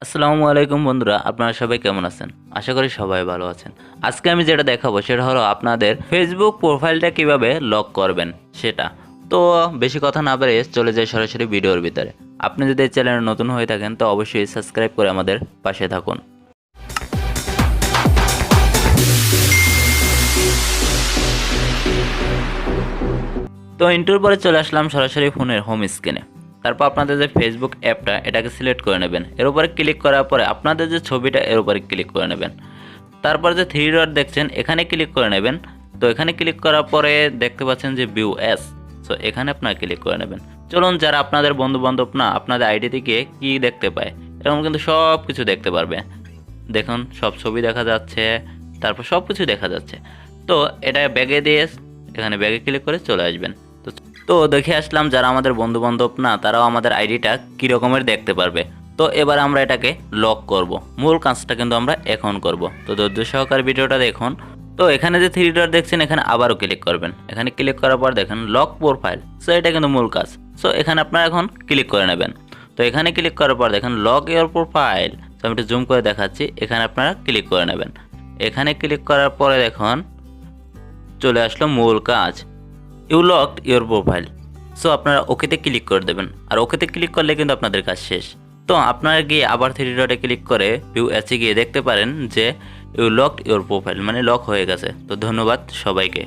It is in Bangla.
আসসালামু আলাইকুম বন্ধুরা, আপনারা সবাই কেমন আছেন? আশা করি সবাই ভালো আছেন। আজকে আমি যেটা দেখাবো সেটা হলো আপনাদের ফেসবুক প্রোফাইলটা কিভাবে লক করবেন সেটা। তো বেশি কথা না বাড়িয়ে চলে যাই সরাসরি ভিডিওর ভিতরে। আপনি যদি এই চ্যানেলে নতুন হয়ে থাকেন তো অবশ্যই সাবস্ক্রাইব করে আমাদের পাশে থাকুন। তো ইন্টার পরে চলে আসলাম সরাসরি ফোনের হোম স্ক্রিনে। তারপর আপনাদের যে ফেসবুক অ্যাপটা এটাকে সিলেক্ট করে নেবেন। এর উপরে ক্লিক করার পরে আপনাদের যে ছবিটা এর উপরে ক্লিক করে নেবেন। তারপর যে থ্রি ডট দেখছেন এখানে ক্লিক করে নেবেন। তো এখানে ক্লিক করার পরে দেখতে পাচ্ছেন যে ভিউ অ্যাস, সো এখানে আপনারা ক্লিক করে নেবেন। চলুন, যারা আপনাদের বন্ধু বান্ধব না আপনাদের আইডি থেকে কি দেখতে পায় এরকম কিন্তু সব কিছু দেখতে পারবে। দেখুন সব ছবি দেখা যাচ্ছে, তারপর সব কিছু দেখা যাচ্ছে। তো এটা ব্যাগে দিয়ে এখানে ব্যাগে ক্লিক করে চলে আসবেন। তো তো দেখে আসলাম যারা আমাদের বন্ধু বান্ধব না তারাও আমাদের আইডিটা কী রকমের দেখতে পারবে। তো এবার আমরা এটাকে লক করব। মূল কাজটা কিন্তু আমরা এখন করব। তো ধৈর্য সহকারে ভিডিওটা দেখুন। তো এখানে যে থ্রি ডট দেখছেন এখানে আবারও ক্লিক করবেন। এখানে ক্লিক করার পর দেখেন লক প্রোফাইল, সো এটা কিন্তু মূল কাজ। সো এখানে আপনারা এখন ক্লিক করে নেবেন। তো এখানে ক্লিক করার পর দেখেন লক ইওর প্রোফাইল, তো আমি একটু জুম করে দেখাচ্ছি। এখানে আপনারা ক্লিক করে নেবেন। এখানে ক্লিক করার পরে দেখুন চলে আসলো মূল কাজ, you locked your profile. So আপনারা ওকেতে ক্লিক করে দেবেন। আর ওকেতে ক্লিক করলে কিন্তু আপনাদের কাজ শেষ। তো আপনারা গিয়ে আবার থ্রি ডটে ক্লিক করে ভিউ অ্যাসে গিয়ে দেখতে পারেন যে ইউ লকড ইওর প্রোফাইল মানে লক হয়ে গেছে। তো ধন্যবাদ সবাইকে।